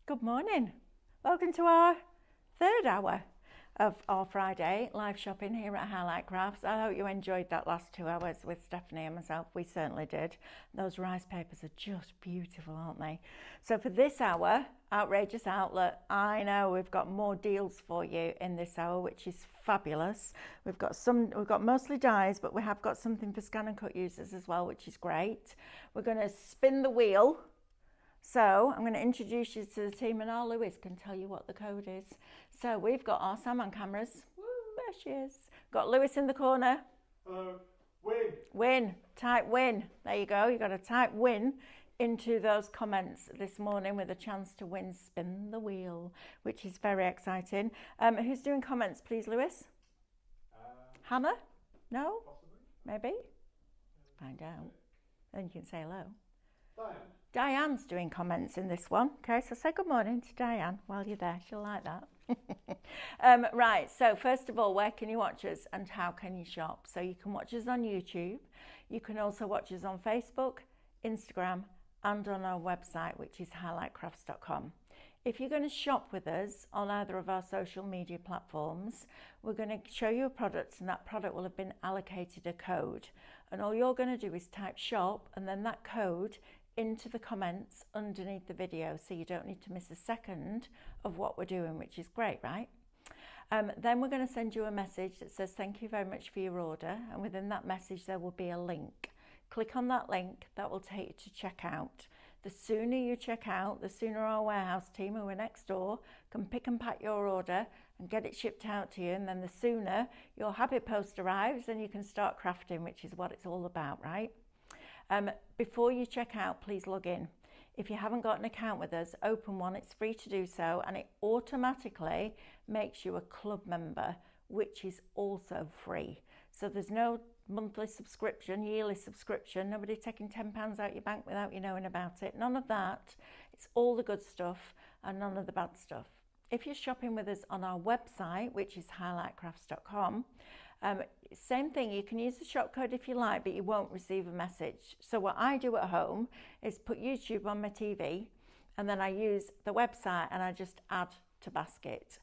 Good morning. Welcome to our third hour of our Friday live shopping here at Highlight Crafts. I hope you enjoyed that last 2 hours with Stephanie and myself. We certainly did. Those rice papers are just beautiful, aren't they? So for this hour, Outrageous Outlet, I know we've got more deals for you in this hour, which is fabulous. We've got mostly dies, but we have got something for scan and cut users as well, which is great. We're going to spin the wheel. So I'm going to introduce you to the team, and our Lewis can tell you what the code is. So we've got our Sam on cameras. Woo, there she is. Got Lewis in the corner. Hello. Win. Win. Type win. There you go. You've got to type win into those comments this morning with a chance to win Spin the Wheel, which is very exciting. Who's doing comments, please, Lewis? Hannah? No? Possibly. Maybe? Find out. Then you can say hello. Diane. Diane's doing comments in this one. Okay, so say good morning to Diane while you're there. She'll like that. Right, so first of all, where can you watch us and how can you shop? So you can watch us on YouTube. You can also watch us on Facebook, Instagram, and on our website, which is highlightcrafts.com. If you're going to shop with us on either of our social media platforms, we're going to show you a product, and that product will have been allocated a code. And all you're going to do is type shop and then that code into the comments underneath the video, so you don't need to miss a second of what we're doing, which is great, right? Then we're going to send you a message that says thank you very much for your order, and within that message there will be a link. Click on that link, that will take you to checkout. The sooner you check out, the sooner our warehouse team who are next door can pick and pack your order and get it shipped out to you, and then the sooner your habit post arrives and you can start crafting, which is what it's all about, right? Before you check out, please log in. If you haven't got an account with us, open one. It's free to do so, and it automatically makes you a club member, which is also free. So there's no monthly subscription, yearly subscription, nobody taking £10 out your bank without you knowing about it. None of that. It's all the good stuff and none of the bad stuff. If you're shopping with us on our website, which is highlightcrafts.com, same thing, you can use the shop code if you like, but you won't receive a message. So what I do at home is put YouTube on my TV, and then I use the website and I just add to basket.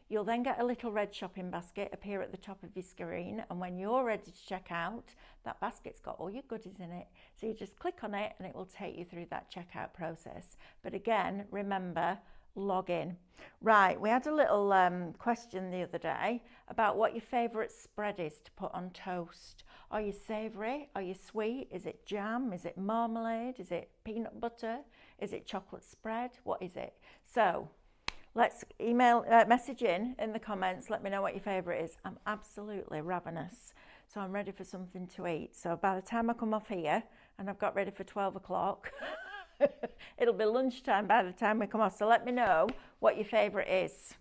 You'll then get a little red shopping basket appear at the top of your screen, and when you're ready to check out, that basket's got all your goodies in it. So you just click on it and it will take you through that checkout process. But again, remember, log in. Right, we had a little question the other day about what your favourite spread is to put on toast. Are you savoury? Are you sweet? Is it jam? Is it marmalade? Is it peanut butter? Is it chocolate spread? What is it? So let's message in the comments. Let me know what your favourite is. I'm absolutely ravenous, so I'm ready for something to eat. So by the time I come off here and I've got ready for 12 o'clock, it'll be lunchtime by the time we come off. So let me know what your favourite is.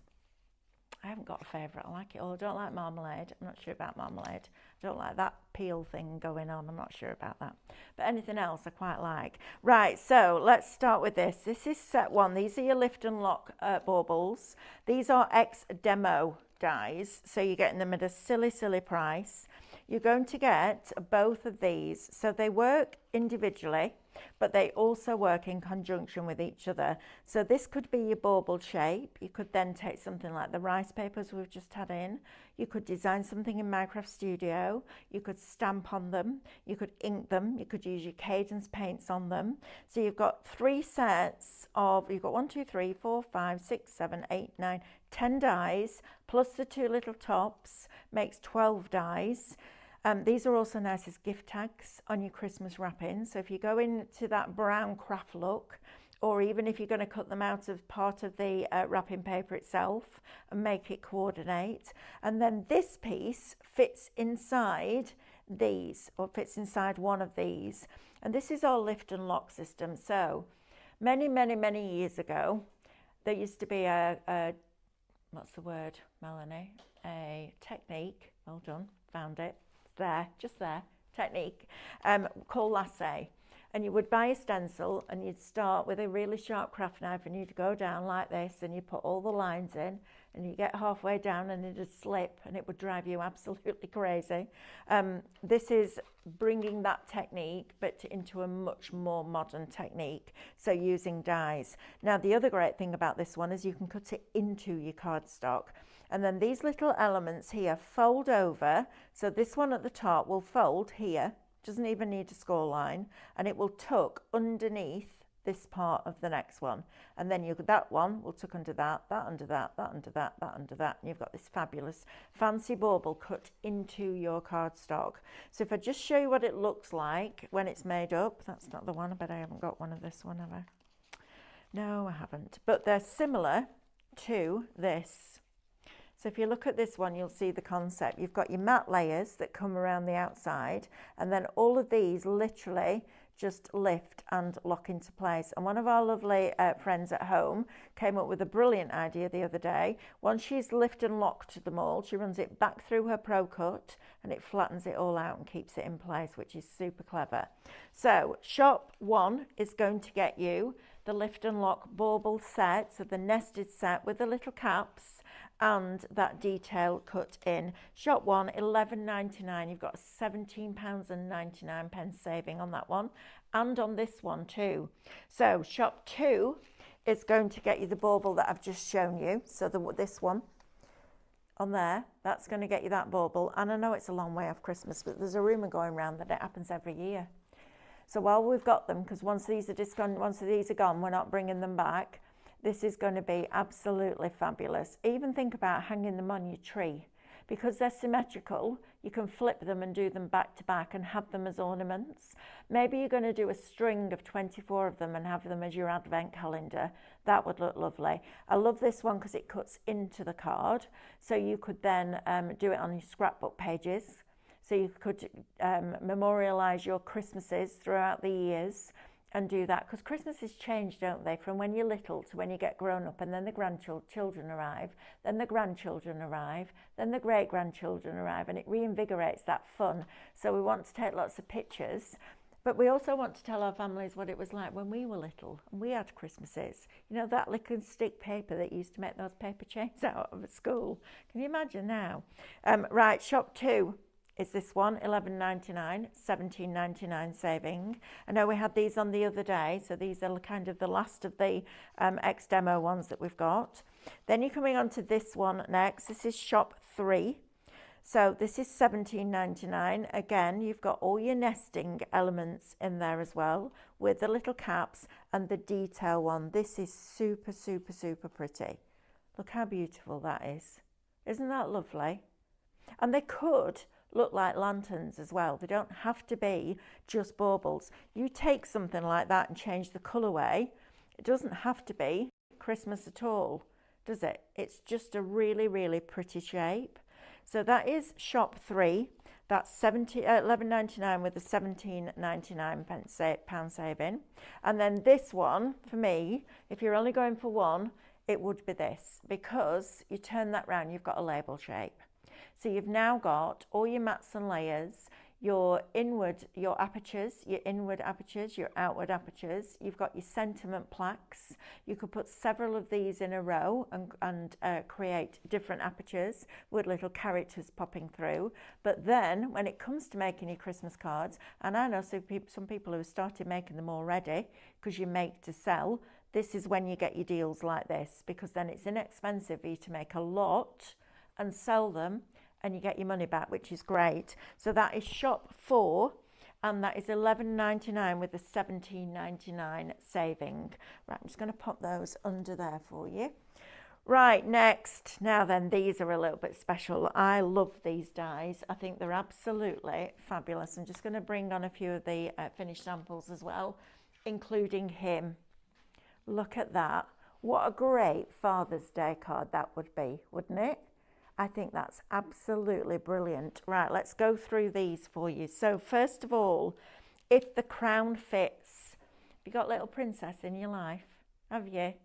I haven't got a favourite. I like it all. I don't like marmalade. I'm not sure about marmalade. I don't like that peel thing going on. I'm not sure about that. But anything else I quite like. Right, so let's start with this. This is set one. These are your lift and lock baubles. These are ex-demo dies, so you're getting them at a silly, silly price. You're going to get both of these. So they work individually, but they also work in conjunction with each other. So this could be your bauble shape. You could then take something like the rice papers we've just had in. You could design something in Minecraft Studio. You could stamp on them. You could ink them. You could use your Cadence paints on them. So you've got 3 sets of, you've got 1, 2, 3, 4, 5, 6, 7, 8, 9, 10 dies, plus the 2 little tops makes 12 dies. These are also nice as gift tags on your Christmas wrapping. So if you go into that brown craft look, or even if you're going to cut them out of part of the wrapping paper itself and make it coordinate. And then this piece fits inside these, or fits inside one of these. And this is our lift and lock system. So many, many, many years ago, there used to be a what's the word, Melanie? A technique, well done, found it. There, just there, technique, called lasso. And you would buy a stencil and you'd start with a really sharp craft knife and you'd go down like this and you put all the lines in and you get halfway down and it'd slip and it would drive you absolutely crazy. This is bringing that technique but into a much more modern technique, so using dies. Now the other great thing about this one is you can cut it into your cardstock, and then these little elements here fold over, so this one at the top will fold here, doesn't even need a score line, and it will tuck underneath this part of the next one, and then that one will tuck under that, that under that, that under that, that under that, and you've got this fabulous fancy bauble cut into your cardstock. So if I just show you what it looks like when it's made up, that's not the one, I bet I haven't got one of this one, have I? No, I haven't, but they're similar to this. So if you look at this one, you'll see the concept. You've got your matte layers that come around the outside, and then all of these literally just lift and lock into place. And one of our lovely friends at home came up with a brilliant idea the other day. Once she's lifted and locked the mold, she runs it back through her Pro Cut and it flattens it all out and keeps it in place, which is super clever. So shop 1 is going to get you the lift and lock bauble set, so the nested set with the little caps and that detail cut in. Shop 1, £11.99. You've got £17.99 saving on that one, and on this one too. So shop 2 is going to get you the bauble that I've just shown you. So this one on there, that's going to get you that bauble. And I know it's a long way off Christmas, but there's a rumour going around that it happens every year. So while we've got them, because once these are gone, we're not bringing them back. This is going to be absolutely fabulous. Even think about hanging them on your tree. Because they're symmetrical, you can flip them and do them back to back and have them as ornaments. Maybe you're going to do a string of 24 of them and have them as your advent calendar. That would look lovely. I love this one because it cuts into the card. So you could then do it on your scrapbook pages. So you could memorialise your Christmases throughout the years and do that, because Christmases change, don't they, from when you're little to when you get grown up, and then the grandchildren arrive, then the grandchildren arrive, then the great-grandchildren arrive, and it reinvigorates that fun. So we want to take lots of pictures, but we also want to tell our families what it was like when we were little and we had Christmases. You know, that lick and stick paper that used to make those paper chains out of at school. Can you imagine now? Right, shop 2. Is this one, £11.99, £17.99 saving. I know we had these on the other day, so these are kind of the last of the X-Demo ones that we've got. Then you're coming on to this one next. This is shop 3. So this is £17.99. Again, you've got all your nesting elements in there as well, with the little caps and the detail one. This is super, super, super pretty. Look how beautiful that is. Isn't that lovely? And they could look like lanterns as well. They don't have to be just baubles. You take something like that and change the colourway. It doesn't have to be Christmas at all, does it? It's just a really, really pretty shape. So that is shop 3. That's £11.99 with a £17.99 pound saving. And then this one, for me, if you're only going for one, it would be this, because you turn that round, you've got a label shape. So you've now got all your mats and layers, your apertures, your inward apertures, your outward apertures. You've got your sentiment plaques. You could put several of these in a row and create different apertures with little characters popping through. But then when it comes to making your Christmas cards, and I know some people who have started making them already because you make to sell, this is when you get your deals like this, because then it's inexpensive for you to make a lot and sell them, and you get your money back, which is great. So that is shop 4, and that is £11.99 with a £17.99 saving. Right, I'm just going to pop those under there for you. Right, next. Now then, these are a little bit special. I love these dies. I think they're absolutely fabulous. I'm just going to bring on a few of the finished samples as well, including him. Look at that. What a great Father's Day card that would be, wouldn't it? I think that's absolutely brilliant. Right, let's go through these for you. So first of all, if the crown fits. Have you got little princess in your life? Have you?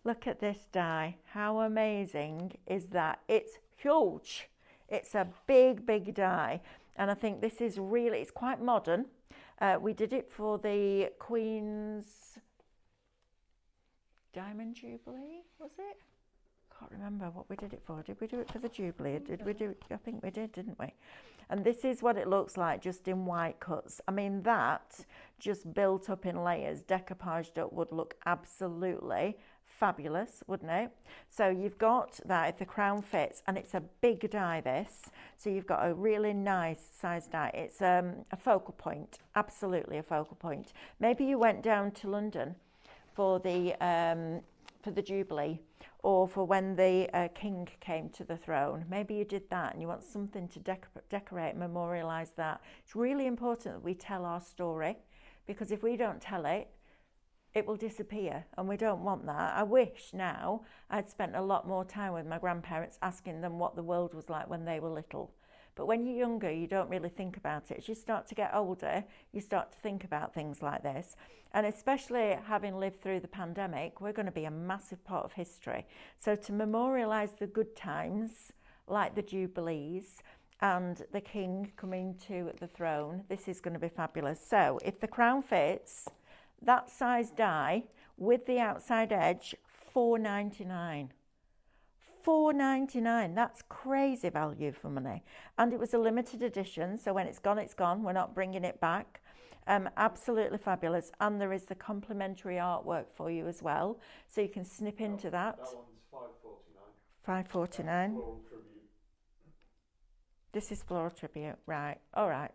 Look at this die. How amazing is that? It's huge. It's a big, big die. And I think this is really, it's quite modern. We did it for the Queen's Diamond Jubilee, was it? can't remember what we did it for. Did we do it for the Jubilee? Did we do it? I think we did, didn't we? And this is what it looks like just in white cuts. I mean, that just built up in layers, decoupaged up, would look absolutely fabulous, wouldn't it? So you've got that if the crown fits, and it's a big die this, so you've got a really nice size die. It's a focal point, absolutely a focal point. Maybe you went down to London for the Jubilee, or for when the king came to the throne. Maybe you did that and you want something to decorate, memorialise that. It's really important that we tell our story, because if we don't tell it, it will disappear, and we don't want that. I wish now I'd spent a lot more time with my grandparents asking them what the world was like when they were little. But when you're younger, you don't really think about it. As you start to get older, you start to think about things like this. And especially having lived through the pandemic, we're going to be a massive part of history. So to memorialise the good times, like the Jubilees and the king coming to the throne, this is going to be fabulous. So if the crown fits, that size die with the outside edge, £4.99. £4.99. That's crazy value for money. And it was a limited edition, so when it's gone, it's gone. We're not bringing it back. Absolutely fabulous. And there is the complimentary artwork for you as well, so you can snip into that. That one's £5.49. £5.49. Floral tribute. This is floral tribute, right? All right.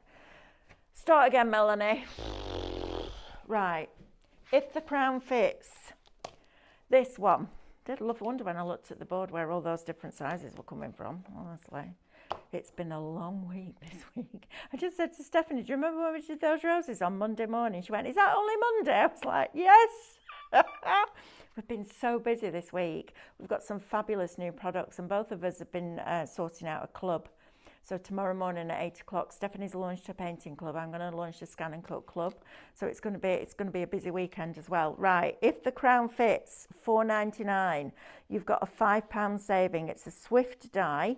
Start again, Melanie. Right. If the crown fits, this one. Did wonder when I looked at the board where all those different sizes were coming from, honestly. It's been a long week this week. I just said to Stephanie, do you remember when we did those roses on Monday morning? She went, is that only Monday? I was like, yes. We've been so busy this week. We've got some fabulous new products, and both of us have been sorting out a club. So tomorrow morning at 8 o'clock, Stephanie's launched her painting club. I'm going to launch the Scan and Cut club. So it's going to be a busy weekend as well. Right, if the crown fits, £4.99. You've got a £5 saving. It's a Swift die.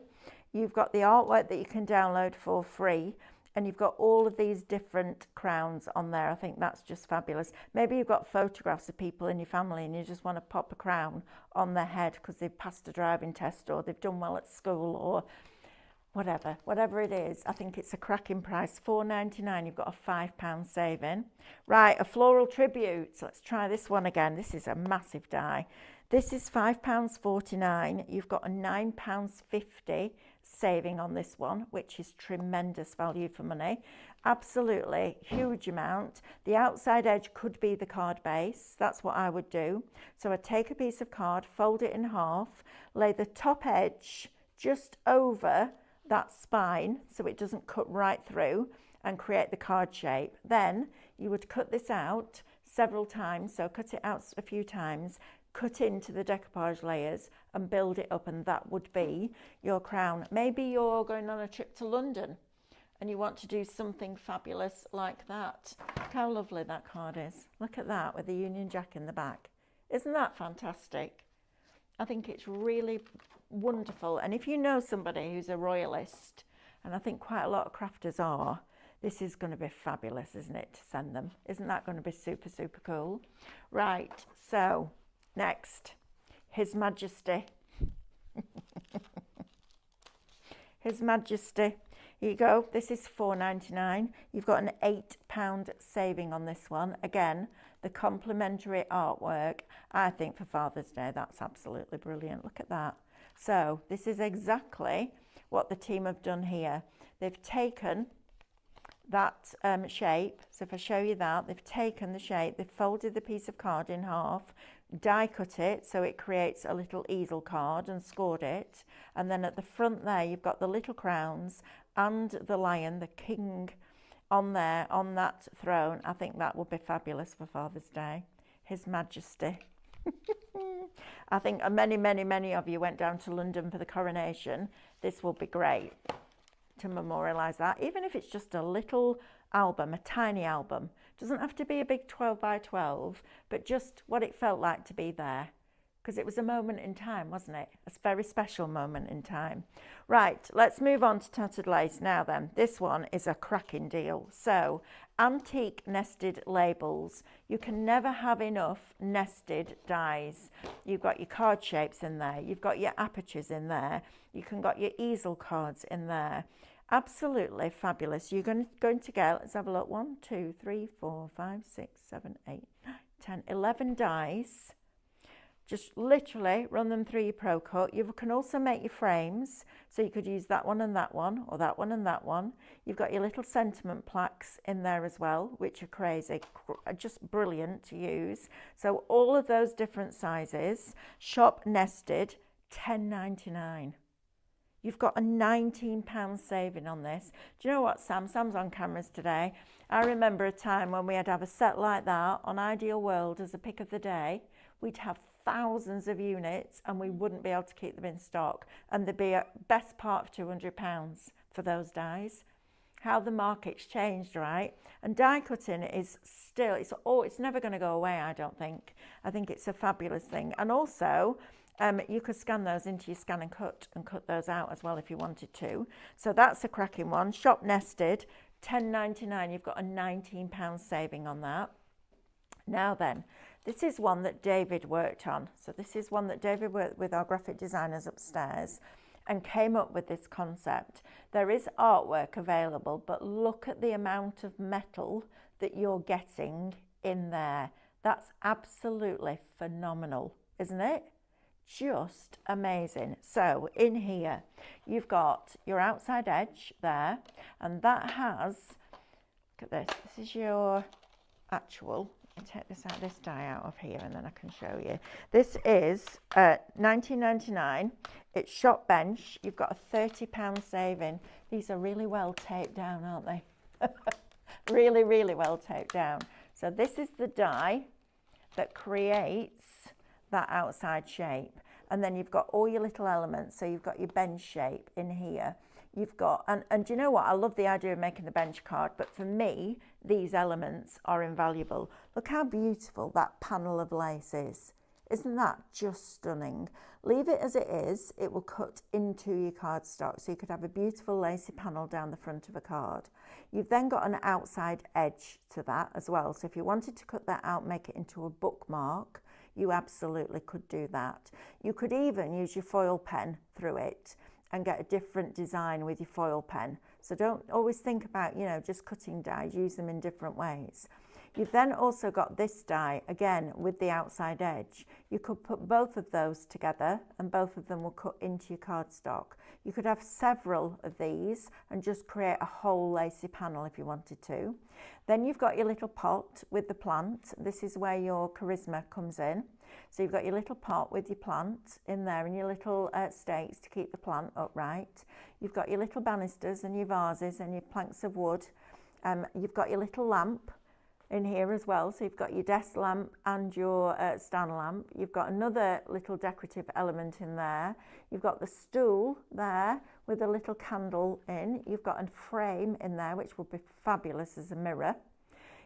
You've got the artwork that you can download for free, and you've got all of these different crowns on there. I think that's just fabulous. Maybe you've got photographs of people in your family and you just want to pop a crown on their head because they've passed a driving test or they've done well at school or whatever it is. I think it's a cracking price. £4.99. You've got a £5 saving. Right, a floral tribute. So let's try this one again. This is a massive die. This is £5.49. You've got a £9.50 saving on this one, which is tremendous value for money. Absolutely huge amount. The outside edge could be the card base. That's what I would do. So I'd take a piece of card, fold it in half, lay the top edge just over that spine so it doesn't cut right through, and create the card shape. Then you would cut this out several times, so cut it out a few times, cut into the decoupage layers and build it up, and that would be your crown. Maybe you're going on a trip to London and you want to do something fabulous like that. Look how lovely that card is. Look at that with the Union Jack in the back. Isn't that fantastic? I think it's really wonderful. And if you know somebody who's a royalist, and I think quite a lot of crafters are, this is going to be fabulous, isn't it, to send them? Isn't that going to be super, super cool? Right, so next, His Majesty. His Majesty. Here you go. This is £4.99. You've got an £8 saving on this one. Again, the complimentary artwork. I think for Father's Day, that's absolutely brilliant. Look at that. So this is exactly what the team have done here. They've taken that shape. So if I show you that, they've taken the shape, they've folded the piece of card in half, die cut it so it creates a little easel card and scored it. And then at the front there, you've got the little crowns and the lion, the king on there, on that throne. I think that would be fabulous for Father's Day. His Majesty. I think many of you went down to London for the coronation. This will be great to memorialise that, even if it's just a little album, a tiny album. Doesn't have to be a big 12 by 12, but just what it felt like to be there. because it was a moment in time, wasn't it? A very special moment in time. Right, let's move on to tattered lace now then. This one is a cracking deal. So, antique nested labels. You can never have enough nested dies. You've got your card shapes in there. You've got your apertures in there. You can got your easel cards in there. Absolutely fabulous. You're going to get, let's have a look, 1, 2, 3, 4, 5, 6, 7, 8, 9, 10, 11 dies. Just literally run them through your Pro Cut. You can also make your frames, so you could use that one and that one, or that one and that one. You've got your little sentiment plaques in there as well, which are crazy, just brilliant to use. So all of those different sizes, shop nested, £10.99. You've got a £19 saving on this. Do you know what, Sam? Sam's on cameras today. I remember a time when we had to have a set like that on Ideal World as a pick of the day. We'd have thousands of units and we wouldn't be able to keep them in stock, and there'd be a best part of £200 for those dies. How the market's changed, right? And die cutting is still, it's never going to go away, I don't think. I think it's a fabulous thing. And also, you could scan those into your scan and cut those out as well if you wanted to. So that's a cracking one. Shop nested, £10.99. You've got a £19 saving on that. Now then, this is one that David worked on. So this is one that David worked with our graphic designers upstairs and came up with this concept. There is artwork available, but look at the amount of metal that you're getting in there. That's absolutely phenomenal, isn't it? Just amazing. So in here, you've got your outside edge there, and that has, look at this, this is your actual, take this die out of here and then I can show you. This is $19.99. It's shop bench. You've got a £30 saving. These are really well taped down, aren't they? Really, really well taped down. So this is the die that creates that outside shape, and then you've got all your little elements. So you've got your bench shape in here. You've got, and do you know what? I love the idea of making the bench card, but for me, these elements are invaluable. Look how beautiful that panel of lace is. Isn't that just stunning? Leave it as it is. It will cut into your cardstock, so you could have a beautiful lacy panel down the front of a card. You've then got an outside edge to that as well. So if you wanted to cut that out, make it into a bookmark, you absolutely could do that. You could even use your foil pen through it and get a different design with your foil pen. So don't always think about, you know, just cutting dies, use them in different ways. You've then also got this die, again, with the outside edge. You could put both of those together and both of them will cut into your cardstock. You could have several of these and just create a whole lacy panel if you wanted to. Then you've got your little pot with the plant. This is where your charisma comes in. So you've got your little pot with your plant in there and your little stakes to keep the plant upright. You've got your little banisters and your vases and your planks of wood. You've got your little lamp in here as well. So you've got your desk lamp and your stand lamp. You've got another little decorative element in there. You've got the stool there with a little candle in. You've got a frame in there which will be fabulous as a mirror.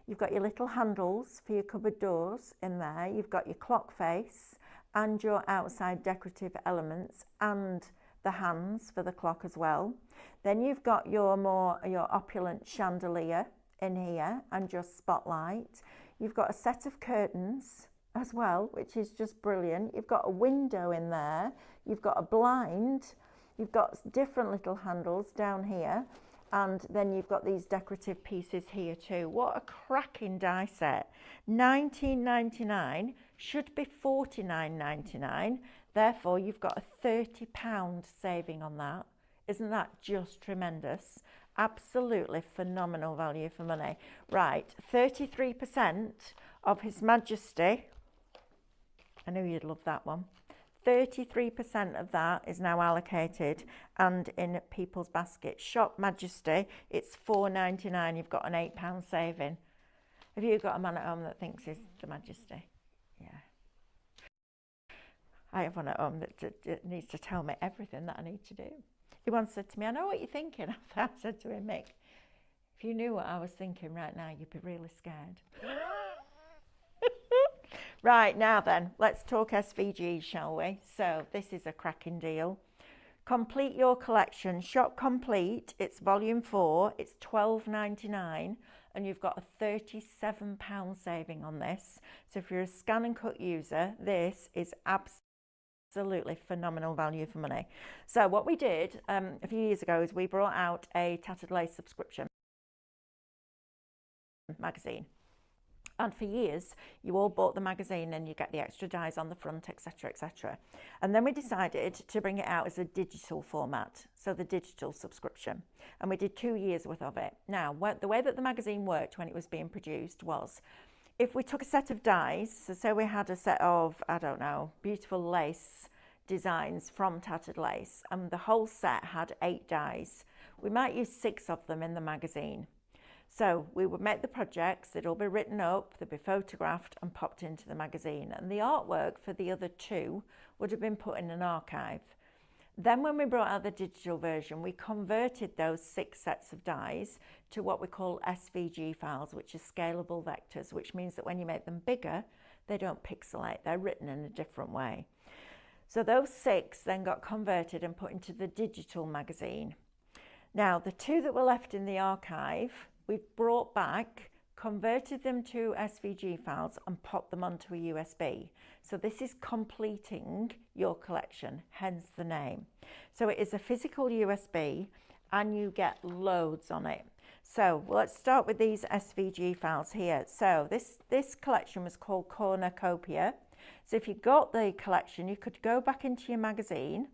You've got your little handles for your cupboard doors in there. You've got your clock face and your outside decorative elements and the hands for the clock as well. Then you've got your opulent chandelier in here and your spotlight. You've got a set of curtains as well, which is just brilliant. You've got a window in there. You've got a blind. You've got different little handles down here. And then you've got these decorative pieces here too. What a cracking die set. $19.99 should be $49.99. Therefore, you've got a £30 saving on that. Isn't that just tremendous? Absolutely phenomenal value for money. Right, 33% of His Majesty. I knew you'd love that one. 33% of that is now allocated and in people's baskets. Shop Majesty, it's $4.99. You've got an £8 saving. Have you got a man at home that thinks he's the Majesty? Yeah. I have one at home that needs to tell me everything that I need to do. He once said to me, I know what you're thinking. I said to him, Mick, if you knew what I was thinking right now, you'd be really scared. Right, now then, let's talk SVG, shall we? So this is a cracking deal. Complete your collection. Shop Complete, it's volume 4, it's £12.99, and you've got a £37 saving on this. So if you're a Scan and Cut user, this is absolutely phenomenal value for money. So what we did a few years ago is we brought out a Tattered Lace subscription magazine. And for years, you all bought the magazine and you get the extra dies on the front, etc., etc. And then we decided to bring it out as a digital format, so the digital subscription. And we did 2 years worth of it. Now, the way that the magazine worked when it was being produced was, if we took a set of dies, so say we had a set of, I don't know, beautiful lace designs from Tattered Lace, and the whole set had 8 dies, we might use 6 of them in the magazine. So we would make the projects, they'd all be written up, they'd be photographed and popped into the magazine. And the artwork for the other 2 would have been put in an archive. Then when we brought out the digital version, we converted those 6 sets of dies to what we call SVG files, which are scalable vectors, which means that when you make them bigger, they don't pixelate, they're written in a different way. So those 6 then got converted and put into the digital magazine. Now, the 2 that were left in the archive, we've brought back, converted them to SVG files and popped them onto a USB. So this is completing your collection, hence the name. So it is a physical USB and you get loads on it. So let's start with these SVG files here. So this collection was called Cornucopia. So if you got the collection, you could go back into your magazine,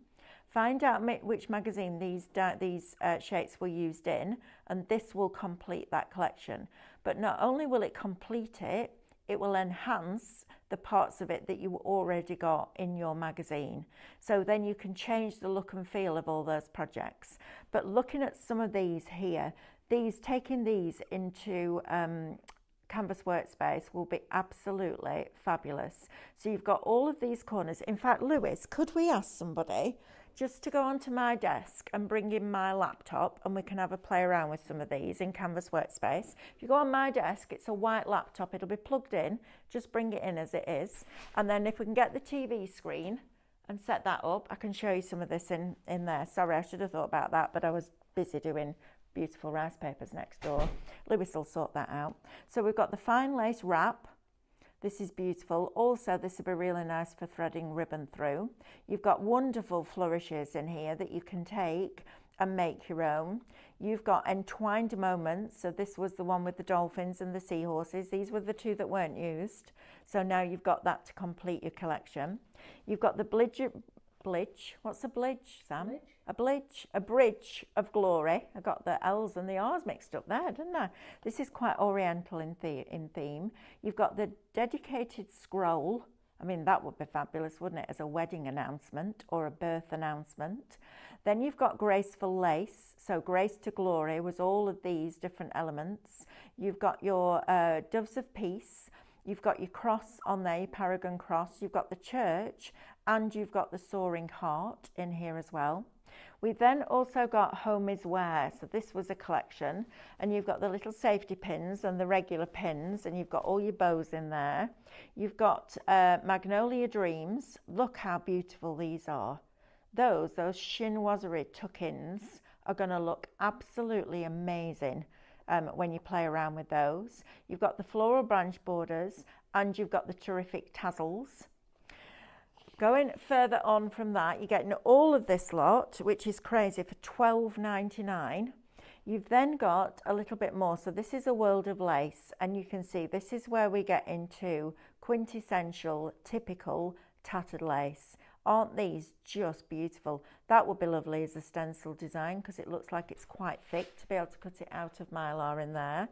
find out which magazine these shapes were used in, and this will complete that collection. But not only will it complete it, it will enhance the parts of it that you already got in your magazine. So then you can change the look and feel of all those projects. But looking at some of these here, taking these into Canvas Workspace will be absolutely fabulous. So you've got all of these corners. In fact, Lewis, could we ask somebody just to go onto my desk and bring in my laptop and we can have a play around with some of these in Canvas Workspace? If you go on my desk, it's a white laptop, it'll be plugged in, just bring it in as it is. And then if we can get the TV screen and set that up, I can show you some of this in there. Sorry, I should have thought about that, but I was busy doing beautiful rice papers next door. Lewis will sort that out. So we've got the fine lace wrap. This is beautiful. Also, this will be really nice for threading ribbon through. You've got wonderful flourishes in here that you can take and make your own. You've got entwined moments. So this was the one with the dolphins and the seahorses. These were the 2 that weren't used. So now you've got that to complete your collection. You've got the bridge. What's a bridge, Sam? A bridge of glory. I got the L's and the R's mixed up there, didn't I? This is quite oriental in theme. You've got the dedicated scroll. I mean, that would be fabulous, wouldn't it, as a wedding announcement or a birth announcement. Then you've got graceful lace. So Grace to Glory was all of these different elements. You've got your Doves of Peace. You've got your cross on there, your Paragon cross. You've got the church and you've got the soaring heart in here as well. We've then also got Home is Where. So this was a collection and you've got the little safety pins and the regular pins and you've got all your bows in there. You've got Magnolia Dreams. Look how beautiful these are. Those chinoiserie tuck-ins are going to look absolutely amazing when you play around with those. You've got the floral branch borders and you've got the terrific tassels. Going further on from that, you're getting all of this lot, which is crazy, for £12.99. You've then got a little bit more. So this is a world of lace, and you can see this is where we get into quintessential, typical tattered lace. Aren't these just beautiful? That would be lovely as a stencil design because it looks like it's quite thick to be able to cut it out of Mylar in there.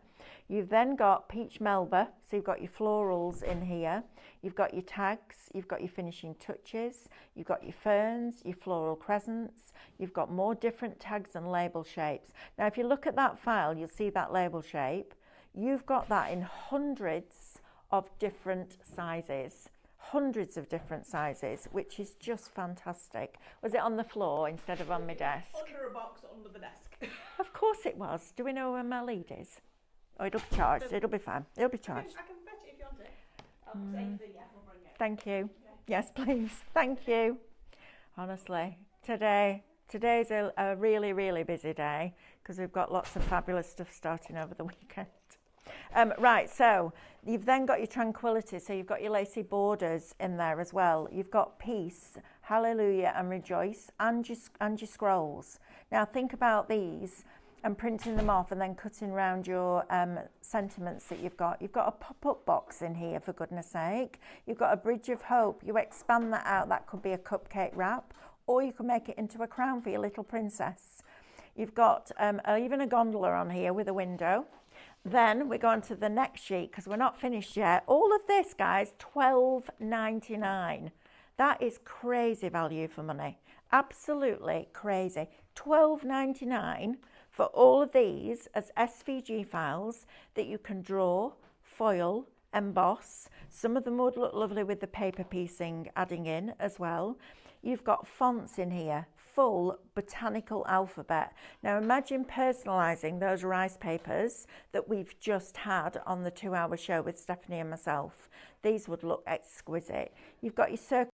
You've then got Peach Melba, so you've got your florals in here. You've got your tags, you've got your finishing touches, you've got your ferns, your floral crescents, you've got more different tags and label shapes. Now, if you look at that file, you'll see that label shape. You've got that in hundreds of different sizes. Hundreds of different sizes, which is just fantastic. Was it on the floor instead of on my desk? Under a box under the desk. Of course it was. Do we know where my lead is? Oh, it'll be charged. It'll be fine. It'll be charged. I can fetch it if you want it. Anything, yeah, we'll bring it. Thank you. Okay. Yes, please. Thank you. Honestly, today's a really, really busy day because we've got lots of fabulous stuff starting over the weekend. Right, so you've then got your tranquility, so you've got your lacy borders in there as well. You've got peace, hallelujah and rejoice, and your scrolls. Now think about these and printing them off and then cutting around your sentiments that you've got. You've got a pop-up box in here, for goodness sake. You've got a bridge of hope. You expand that out, that could be a cupcake wrap, or you can make it into a crown for your little princess. You've got even a gondola on here with a window. Then we go on to the next sheet because we're not finished yet. All of this, guys, $12.99. That is crazy value for money. Absolutely crazy. $12.99 for all of these as SVG files that you can draw, foil, emboss. Some of them would look lovely with the paper piecing adding in as well. You've got fonts in here, full botanical alphabet. Now imagine personalising those rice papers that we've just had on the 2-hour show with Stephanie and myself. These would look exquisite. You've got your circle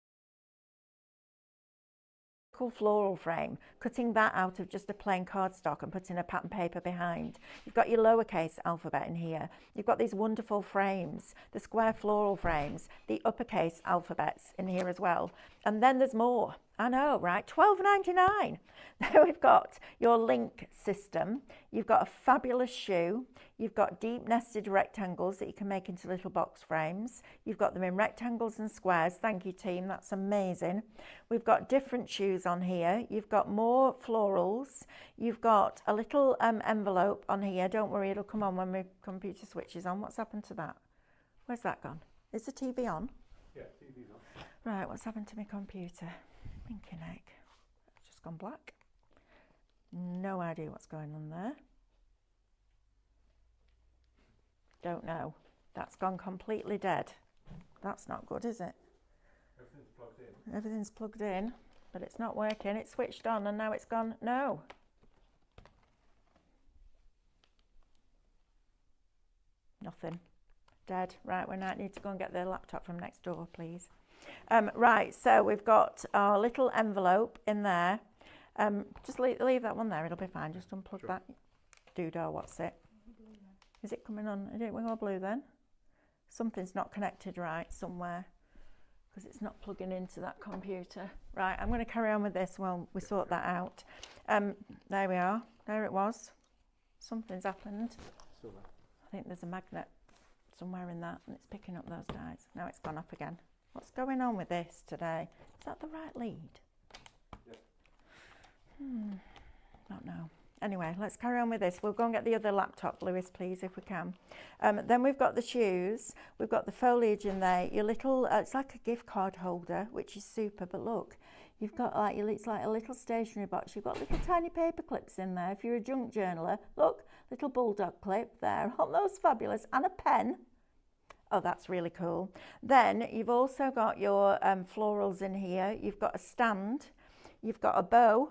floral frame, cutting that out of just a plain cardstock and putting a pattern paper behind. You've got your lowercase alphabet in here. You've got these wonderful frames, the square floral frames, the uppercase alphabets in here as well. And then there's more. I know, right? $12.99. Then we've got your link system. You've got a fabulous shoe. You've got deep nested rectangles that you can make into little box frames. You've got them in rectangles and squares. Thank you, team. That's amazing. We've got different shoes on here. You've got more florals. You've got a little envelope on here. Don't worry, it'll come on when my computer switches on. What's happened to that? Where's that gone? Is the TV on? Yeah, TV's on. Right, what's happened to my computer? Thinking egg. It's just gone black. No idea what's going on there. Don't know. That's gone completely dead. That's not good, is it? Everything's plugged in. Everything's plugged in, but it's not working. It's switched on and now it's gone. No. Nothing. Dead. Right, we might need to go and get the laptop from next door, please. Right, so we've got our little envelope in there. Just leave that one there, it'll be fine. Just unplug that doodah, what's it? Is it coming on? Is it go blue then? Something's not connected right somewhere because it's not plugging into that computer. Right, I'm going to carry on with this while we sort that out. There we are. There it was. Something's happened. Still there. I think there's a magnet somewhere in that and it's picking up those dies. Now it's gone off again. What's going on with this today? Is that the right lead? Yep. Don't know. Anyway, let's carry on with this. We'll go and get the other laptop, Lewis, please, if we can. Then we've got the shoes. We've got the foliage in there. Your little, it's like a gift card holder, which is super. But look, you've got like, it's like a little stationery box. You've got little tiny paper clips in there. If you're a junk journaler, look, little bulldog clip there. Aren't those fabulous? And a pen. Oh, that's really cool. Then you've also got your florals in here. You've got a stand. You've got a bow.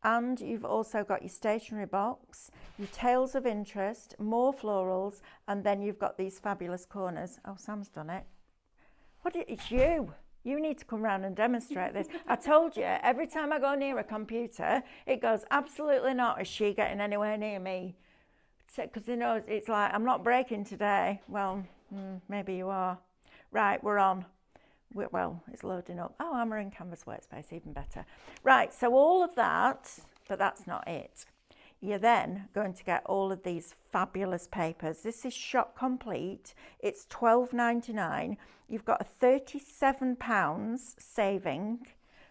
And you've also got your stationery box, your tales of interest, more florals, and then you've got these fabulous corners. Oh, Sam's done it. It's you. You need to come round and demonstrate this. I told you, every time I go near a computer, it goes, absolutely not, is she getting anywhere near me? Because he knows, it's like, I'm not breaking today. Well, maybe you are. Right, we're on. Well, it's loading up. Oh, I'm in Canvas Workspace, even better. Right, so all of that, but that's not it. You're then going to get all of these fabulous papers. This is shop complete. It's $12.99. You've got a £37 saving,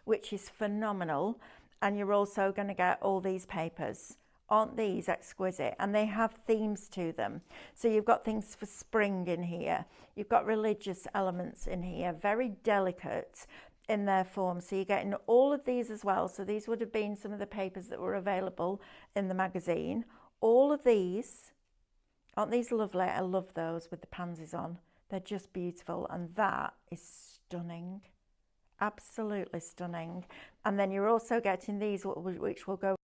which is phenomenal. And you're also going to get all these papers. Aren't these exquisite? And they have themes to them. So you've got things for spring in here. You've got religious elements in here, very delicate in their form. So you're getting all of these as well. So these would have been some of the papers that were available in the magazine. All of these, aren't these lovely? I love those with the pansies on. They're just beautiful. And that is stunning. Absolutely stunning. And then you're also getting these, which will go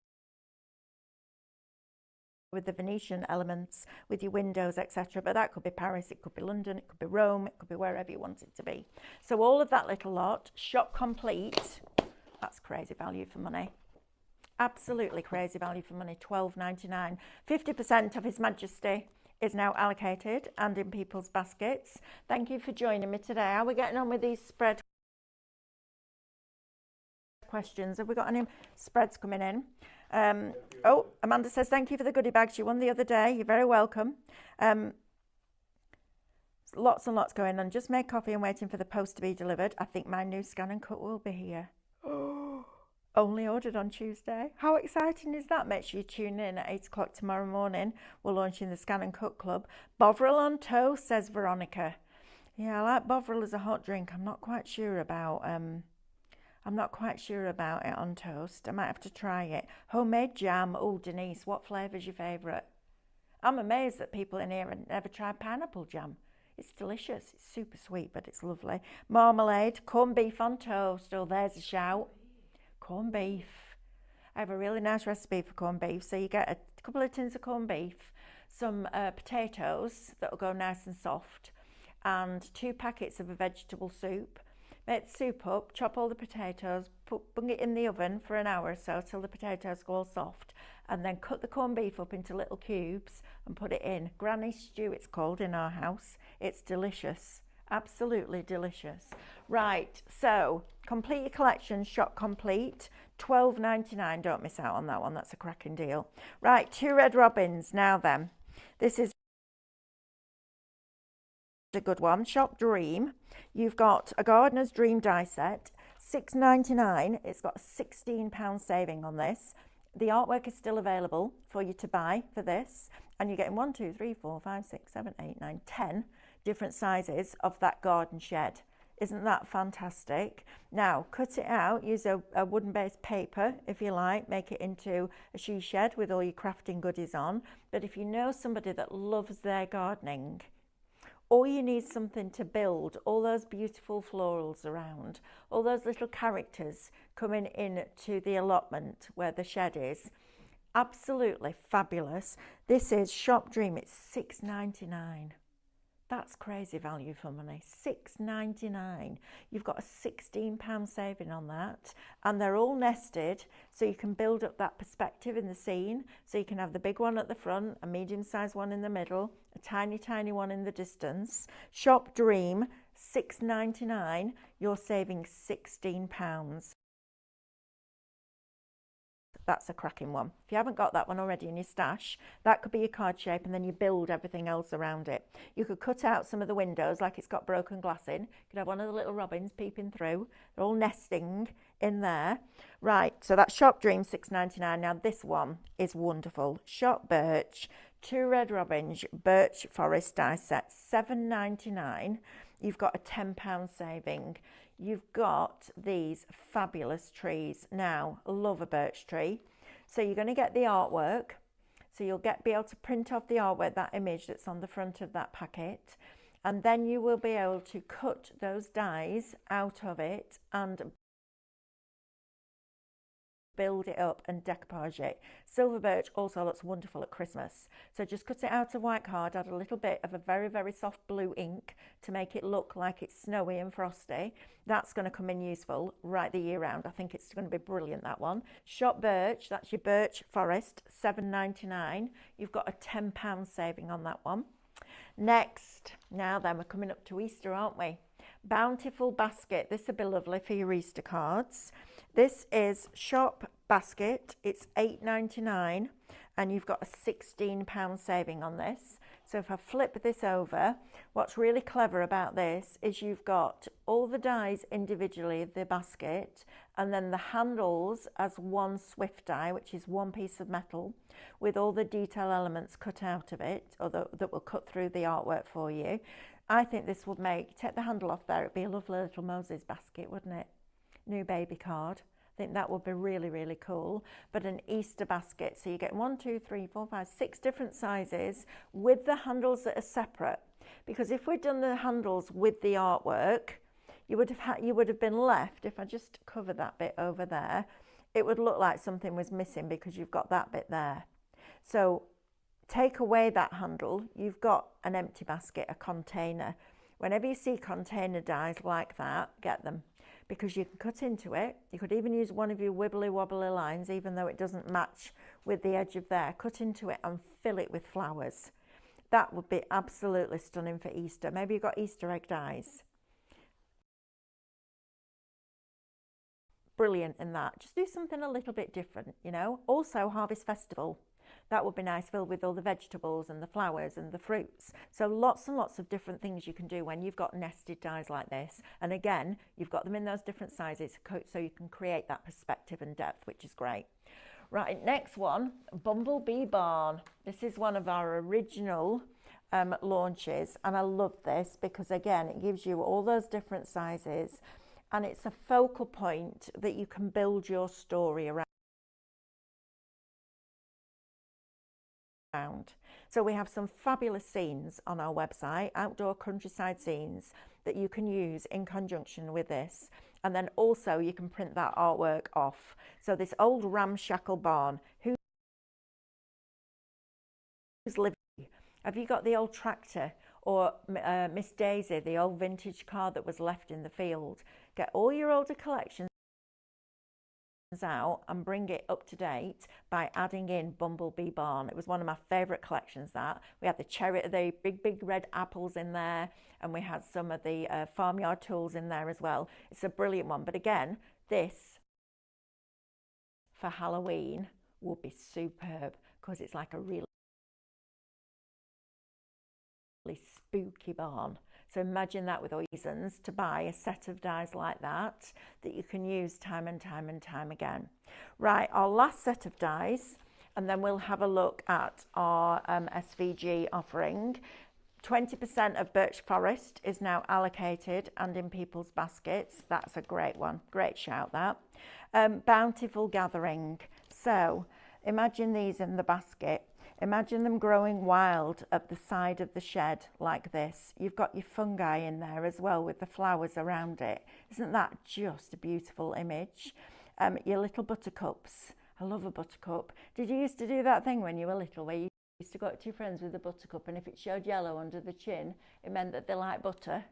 with the Venetian elements, with your windows, etc. But that could be Paris, it could be London, it could be Rome, it could be wherever you want it to be. So all of that little lot, shop complete. That's crazy value for money. Absolutely crazy value for money. $12.99. 50% of His Majesty is now allocated and in people's baskets. Thank you for joining me today. How are we getting on with these spread questions? Have we got any spreads coming in? Oh, Amanda says thank you for the goodie bags you won the other day. You're very welcome. Lots and lots going on. Just made coffee and waiting for the post to be delivered. I think my new Scan and Cut will be here. Only ordered on Tuesday. How exciting is that? Make sure you tune in at 8 o'clock tomorrow morning. We're launching the Scan and Cut Club. Bovril on toast, says Veronica. Yeah, I like Bovril as a hot drink. I'm not quite sure about it on toast. I might have to try it. Homemade jam. Oh, Denise, what flavour's your favourite? I'm amazed that people in here have never tried pineapple jam. It's delicious. It's super sweet, but it's lovely. Marmalade. Corned beef on toast. Oh, there's a shout. Corned beef. I have a really nice recipe for corned beef. So you get a couple of tins of corned beef, some potatoes that will go nice and soft, and 2 packets of a vegetable soup. Make the soup up, chop all the potatoes, bung it in the oven for an hour or so till the potatoes go all soft, and then cut the corned beef up into little cubes and put it in. Granny stew it's called in our house. It's delicious. Absolutely delicious. Right, so complete your collection, shop complete, $12.99. Don't miss out on that one. That's a cracking deal. Right, 2 red robins. Now then, this is a good one. Shop Dream. You've got a Gardener's Dream die set, $6.99. It's got a £16 saving on this. The artwork is still available for you to buy for this, and you're getting 1, 2, 3, 4, 5, 6, 7, 8, 9, 10 different sizes of that garden shed. Isn't that fantastic? Now, cut it out, use a wooden-based paper, if you like, make it into a she shed with all your crafting goodies on. But if you know somebody that loves their gardening, or you need something to build all those beautiful florals around, all those little characters coming in to the allotment where the shed is, absolutely fabulous. This is Shop Dream. It's $6.99. That's crazy value for money. $6.99. You've got a £16 saving on that, and they're all nested, so you can build up that perspective in the scene. So you can have the big one at the front, a medium-sized one in the middle, a tiny, tiny one in the distance. Shop Dream, $6.99. You're saving £16. That's a cracking one. If you haven't got that one already in your stash, that could be your card shape, and then you build everything else around it. You could cut out some of the windows like it's got broken glass in. You could have one of the little robins peeping through. They're all nesting in there. Right, so that's Shop Dream, $6.99. Now this one is wonderful. Shop Birch, 2 red robins, birch forest die set, $7.99. You've got a £10 saving. You've got these fabulous trees. Now, I love a birch tree. So you're going to get the artwork. So you'll be able to print off the artwork, that image that's on the front of that packet. And then you will be able to cut those dies out of it and build it up and decoupage it. Silver birch also looks wonderful at Christmas. So just cut it out of white card, add a little bit of a very, very soft blue ink to make it look like it's snowy and frosty. That's going to come in useful right the year round. I think it's going to be brilliant, that one. Shop Birch, that's your birch forest, $7.99. You've got a £10 saving on that one. Next, now then, we're coming up to Easter, aren't we? Bountiful Basket. This will be lovely for your Easter cards. This is Shop Basket. It's $8.99, and you've got a £16 saving on this. So if I flip this over, what's really clever about this is you've got all the dies individually, the basket, and then the handles as one swift die, which is one piece of metal with all the detail elements cut out of it, or that will cut through the artwork for you. I think this would take the handle off there, it'd be a lovely little Moses basket, wouldn't it? New baby card. I think that would be really, really cool. But an Easter basket, so you get 1, 2, 3, 4, 5, 6 different sizes with the handles that are separate. Because if we'd done the handles with the artwork, you would have been left, if I just cover that bit over there, it would look like something was missing because you've got that bit there. So take away that handle, you've got an empty basket, a container. Whenever you see container dies like that, get them, because you can cut into it. You could even use one of your wibbly wobbly lines, even though it doesn't match with the edge of there. Cut into it and fill it with flowers. That would be absolutely stunning for Easter. Maybe you've got Easter egg dies. Brilliant in that. Just do something a little bit different, you know. Also, Harvest Festival. That would be nice, filled with all the vegetables and the flowers and the fruits. So lots and lots of different things you can do when you've got nested dies like this. And again, you've got them in those different sizes so you can create that perspective and depth, which is great. Right, next one, Bumblebee Barn. This is one of our original launches, and I love this because again, it gives you all those different sizes, and it's a focal point that you can build your story around. So we have some fabulous scenes on our website, outdoor countryside scenes that you can use in conjunction with this. And then also you can print that artwork off. So this old ramshackle barn, who's living? Have you got the old tractor or Miss Daisy, the old vintage car that was left in the field? Get all your older collections out and bring it up to date by adding in Bumblebee Barn. It was one of my favourite collections. That we had the big red apples in there, and we had some of the farmyard tools in there as well. It's a brilliant one, but again, this for Halloween would be superb because it's like a really spooky barn. So imagine that with reasons to buy a set of dies like that you can use time and time again. Right, our last set of dies, and then we'll have a look at our SVG offering. 20% of Birch Forest is now allocated and in people's baskets. That's a great one, great shout that. Bountiful Gathering. So imagine these in the basket. Imagine them growing wild at the side of the shed like this. You've got your fungi in there as well with the flowers around it. Isn't that just a beautiful image? Your little buttercups. I love a buttercup. Did you used to do that thing when you were little where you used to go up to your friends with a buttercup, and if it showed yellow under the chin, it meant that they like butter?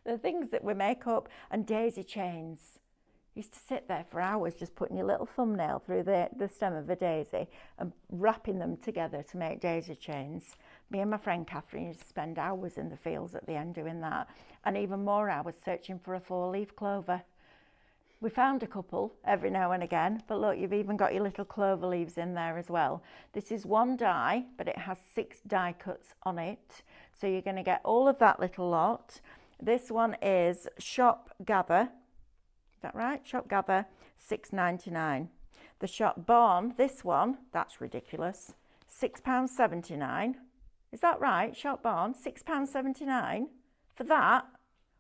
The things that we make up. And daisy chains. Used to sit there for hours just putting your little thumbnail through the stem of a daisy and wrapping them together to make daisy chains. Me and my friend Catherine used to spend hours in the fields at the end doing that, and even more hours searching for a 4-leaf clover. We found a couple every now and again, but look, you've even got your little clover leaves in there as well. This is one die, but it has 6 die cuts on it, so you're going to get all of that little lot. This one is Shop Gather. Is that right? Shop Gather, £6.99. The Shop Barn, this one, that's ridiculous, £6.79. Is that right? Shop Barn, £6.79 for that?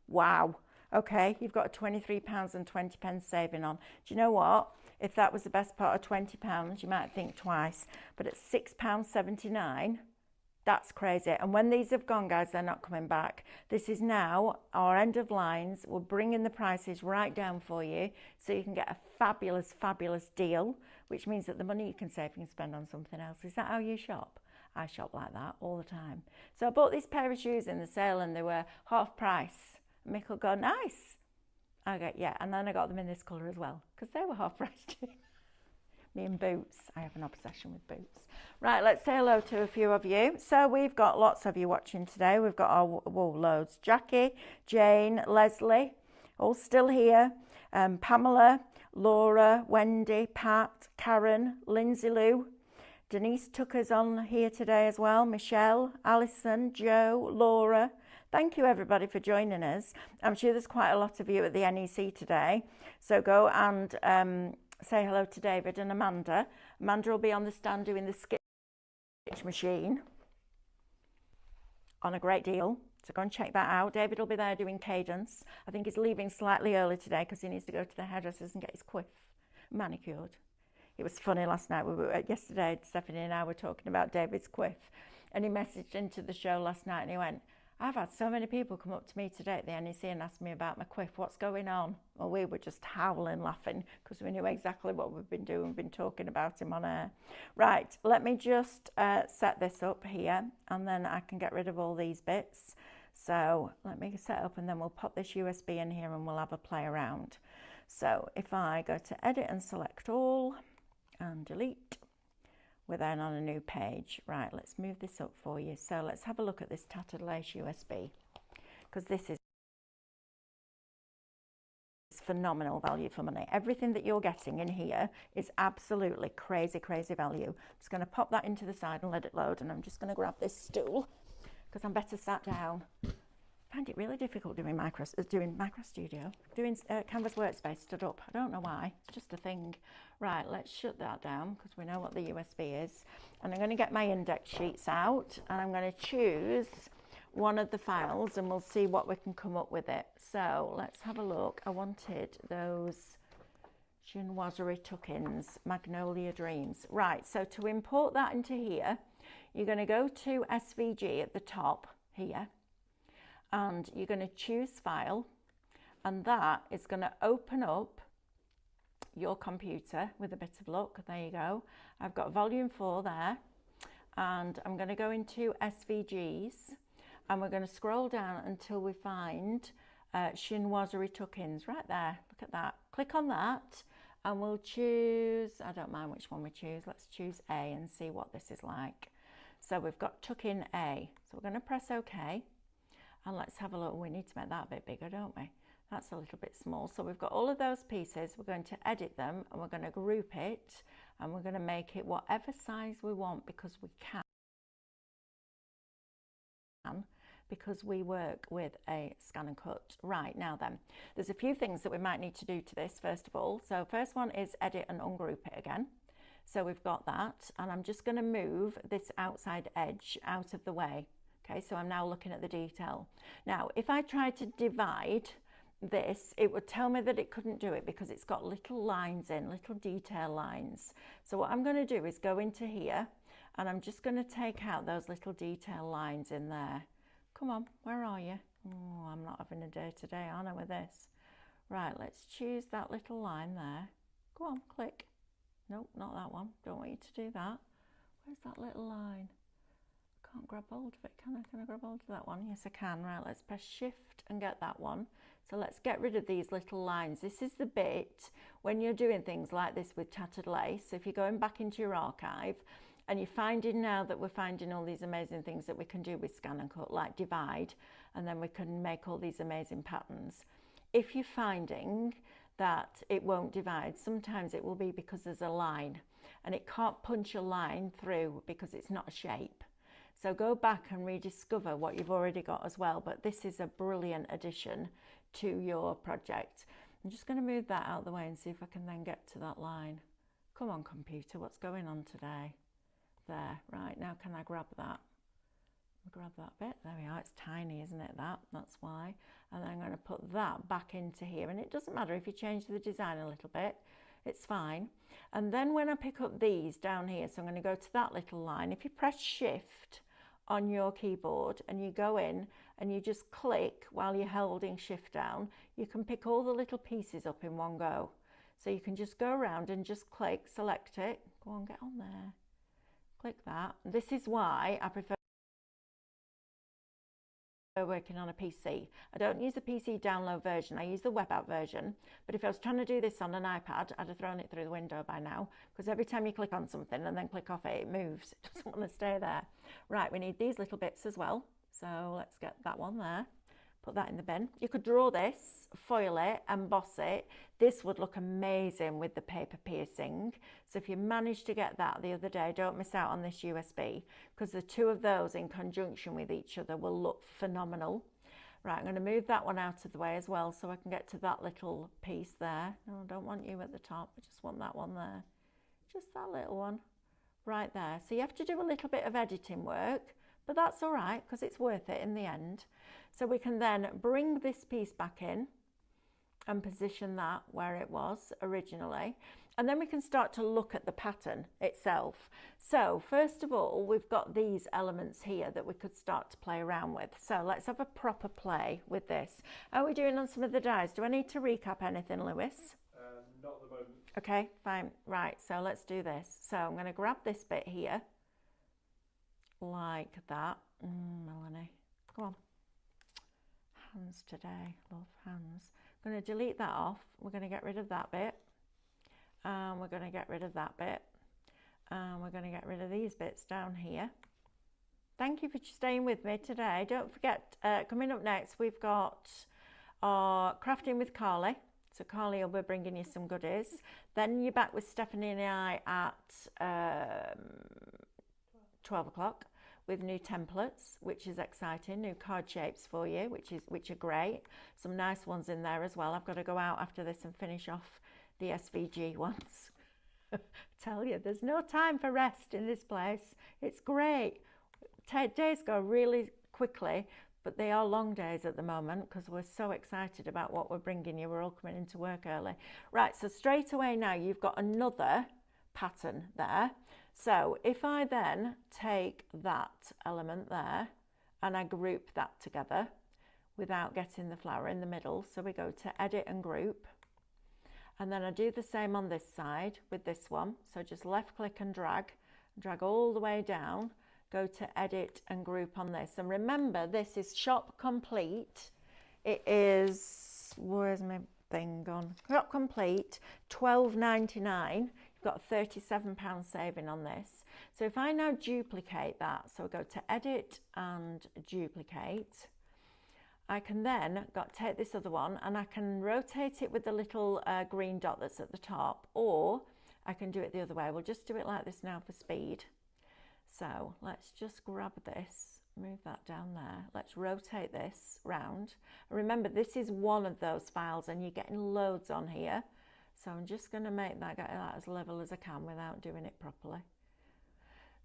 Wow. Okay, you've got a £23.20 saving on. Do you know what? If that was the best part of £20, you might think twice. But at £6.79, that's crazy. And when these have gone, guys, they're not coming back. This is now our end of lines. We're bringing the prices right down for you so you can get a fabulous, fabulous deal, which means that the money you can save, you can spend on something else. Is that how you shop? I shop like that all the time. So I bought this pair of shoes in the sale and they were half price. And Mick will go, nice. I go, yeah. And then I got them in this colour as well because they were half price too. Me and boots. I have an obsession with boots. Right, let's say hello to a few of you. So we've got lots of you watching today. We've got our loads. Jackie, Jane, Leslie, all still here. Pamela, Laura, Wendy, Pat, Karen, Lindsay Lou. Denise Tucker's on here today as well. Michelle, Alison, Joe, Laura. Thank you everybody for joining us. I'm sure there's quite a lot of you at the NEC today. So go and say hello to David and Amanda. Amanda will be on the stand doing the sketch machine on a great deal. So go and check that out. David will be there doing cadence. I think he's leaving slightly early today because he needs to go to the hairdressers and get his quiff manicured. It was funny last night. Yesterday, Stephanie and I were talking about David's quiff, and he messaged into the show last night and he went, I've had so many people come up to me today at the NEC and ask me about my quiff. What's going on? Well, we were just howling laughing because we knew exactly what we've been doing. We've been talking about him on air. Right, let me just set this up here and then I can get rid of all these bits. So let me set up and then we'll pop this USB in here and we'll have a play around. So if I go to edit and select all and delete, we're then on a new page. Right, let's move this up for you. So let's have a look at this tattered lace USB, because this is phenomenal value for money. Everything that you're getting in here is absolutely crazy, crazy value. I'm just going to pop that into the side and let it load, and I'm just going to grab this stool because I'm better sat down. I find it really difficult doing Micro Studio, doing Canvas Workspace stood up. I don't know why, it's just a thing. Right, let's shut that down because we know what the USB is. And I'm going to get my index sheets out and I'm going to choose one of the files and we'll see what we can come up with it. So let's have a look. I wanted those chinoiserie tuck-ins, Magnolia Dreams. Right, so to import that into here, you're going to go to SVG at the top here. And you're going to choose file, and that is going to open up your computer with a bit of luck. There you go. I've got volume 4 there, and I'm going to go into SVGs and we're going to scroll down until we find chinoiserie tuck-ins right there. Look at that. Click on that and we'll choose, I don't mind which one we choose. Let's choose A and see what this is like. So we've got tuck-in A. So we're going to press OK. And let's have a look. We need to make that a bit bigger, don't we? That's a little bit small. So we've got all of those pieces. We're going to edit them and we're going to group it and we're going to make it whatever size we want because we can, because we work with a scan and cut. Right, now then, there's a few things that we might need to do to this first of all. So first one is edit and ungroup it again. So we've got that, and I'm just going to move this outside edge out of the way. Okay, so I'm now looking at the detail. Now, if I tried to divide this, it would tell me that it couldn't do it because it's got little lines in, little detail lines. So what I'm going to do is go into here and I'm just going to take out those little detail lines in there. Come on, where are you? Oh, I'm not having a day today, aren't I, with this? Right, let's choose that little line there. Go on, click. Nope, not that one. Don't want you to do that. Where's that little line? Can't grab hold of it, can I? Can I grab hold of that one? Yes, I can. Right, let's press shift and get that one. So let's get rid of these little lines. This is the bit when you're doing things like this with tattered lace. So if you're going back into your archive and you're finding now that we're finding all these amazing things that we can do with scan and cut, like divide, and then we can make all these amazing patterns. If you're finding that it won't divide, sometimes it will be because there's a line and it can't punch a line through because it's not a shape. So go back and rediscover what you've already got as well. But this is a brilliant addition to your project. I'm just going to move that out of the way and see if I can then get to that line. Come on, computer, what's going on today? There, right, now can I grab that? Grab that bit, there we are. It's tiny, isn't it, that's why. And then I'm going to put that back into here, and it doesn't matter if you change the design a little bit, it's fine. And then when I pick up these down here, so I'm going to go to that little line. If you press shift on your keyboard and you go in and you just click while you're holding shift down, you can pick all the little pieces up in one go. So you can just go around and just click, select it, go on, get on there, click that. This is why I prefer working on a PC. I don't use the PC download version, I use the web app version. But if I was trying to do this on an iPad, I'd have thrown it through the window by now, because every time you click on something and then click off it, it moves. It doesn't want to stay there. Right, we need these little bits as well. So let's get that one there. Put that in the bin. You could draw this, foil it, emboss it. This would look amazing with the paper piercing. So if you manage to get that the other day, don't miss out on this USB, because the two of those in conjunction with each other will look phenomenal. Right, I'm going to move that one out of the way as well so I can get to that little piece there. No, I don't want you at the top, I just want that one there. Just that little one right there. So you have to do a little bit of editing work, but that's all right because it's worth it in the end. So we can then bring this piece back in and position that where it was originally. And then we can start to look at the pattern itself. So first of all, we've got these elements here that we could start to play around with. So let's have a proper play with this. How are we doing on some of the dies? Do I need to recap anything, Lewis? Not at the moment. Okay, fine. Right, so let's do this. So I'm going to grab this bit here, like that. Melanie, come on. Hands today, love, hands. I'm going to delete that off. We're going to get rid of that bit. We're going to get rid of that bit. We're going to get rid of these bits down here. Thank you for staying with me today. Don't forget, coming up next, we've got our Crafting with Carly. So Carly will be bringing you some goodies. Then you're back with Stephanie and I at 12 o'clock with new templates, which is exciting. New card shapes for you, which are great. Some nice ones in there as well. I've got to go out after this and finish off the SVG ones. Tell you, there's no time for rest in this place. It's great. Days go really quickly, but they are long days at the moment because we're so excited about what we're bringing you. We're all coming into work early. Right, so straight away now you've got another pattern there. So if I then take that element there and I group that together without getting the flower in the middle, so we go to edit and group. And then I do the same on this side with this one. So just left click and drag all the way down, go to edit and group on this. And remember, this is shop complete. It is, where's my thing gone? Shop complete, $12.99. You've got a £37 saving on this. So if I now duplicate that, so go to edit and duplicate, I can then take this other one and I can rotate it with the little green dot that's at the top, or I can do it the other way. We'll just do it like this now for speed. So let's just grab this, move that down there. Let's rotate this round. Remember, this is one of those files and you're getting loads on here. So I'm just going to make that, get that as level as I can without doing it properly.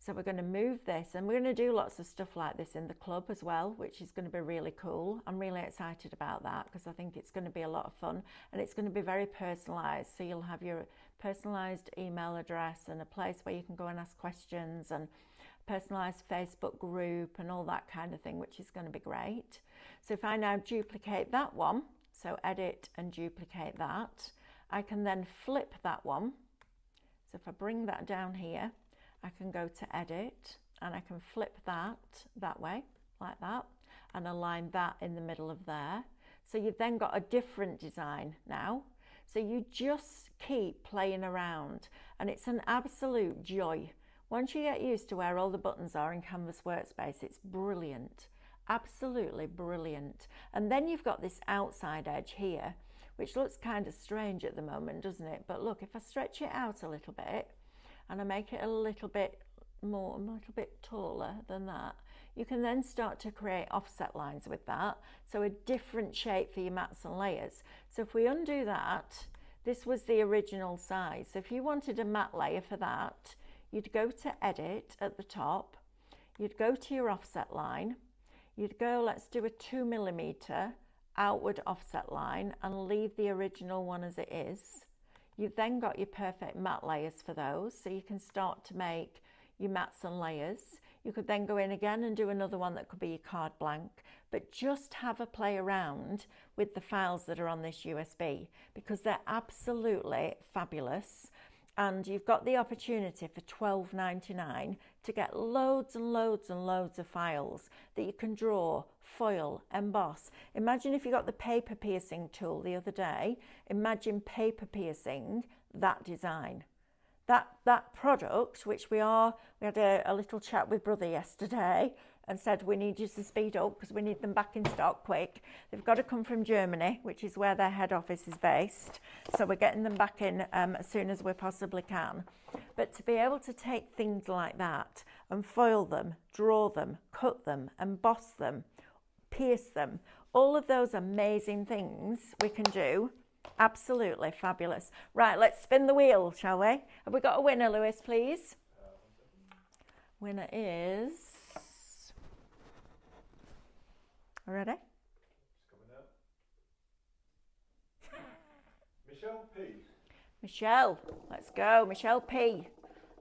So we're going to move this, and we're going to do lots of stuff like this in the club as well, which is going to be really cool. I'm really excited about that because I think it's going to be a lot of fun, and it's going to be very personalised. So you'll have your personalised email address and a place where you can go and ask questions, and personalised Facebook group and all that kind of thing, which is going to be great. So if I now duplicate that one, so edit and duplicate that, I can then flip that one. So if I bring that down here, I can go to edit and I can flip that way, like that, and align that in the middle of there. So you've then got a different design now. So you just keep playing around, and it's an absolute joy. Once you get used to where all the buttons are in Canvas Workspace, it's brilliant, absolutely brilliant. And then you've got this outside edge here, which looks kind of strange at the moment, doesn't it? But look, if I stretch it out a little bit, and I make it a little bit taller than that, you can then start to create offset lines with that. So a different shape for your mats and layers. So if we undo that, this was the original size. So if you wanted a mat layer for that, you'd go to edit at the top, you'd go to your offset line, you'd go, let's do a 2mm outward offset line and leave the original one as it is. You've then got your perfect mat layers for those, so you can start to make your mats and layers. You could then go in again and do another one that could be your card blank, but just have a play around with the files that are on this USB because they're absolutely fabulous. And you've got the opportunity for $12.99 to get loads and loads and loads of files that you can draw, foil, emboss. Imagine if you got the paper piercing tool the other day. Imagine paper piercing that design. That product, which we had a little chat with brother yesterday and said we need you to speed up because we need them back in stock quick. They've got to come from Germany, which is where their head office is based. So we're getting them back in as soon as we possibly can. But to be able to take things like that and foil them, draw them, cut them, emboss them, pierce them, all of those amazing things we can do. Absolutely fabulous. Right, let's spin the wheel, shall we? Have we got a winner, Lewis, please? Winner is... Ready? It's coming Michelle P. Michelle, let's go. Michelle P.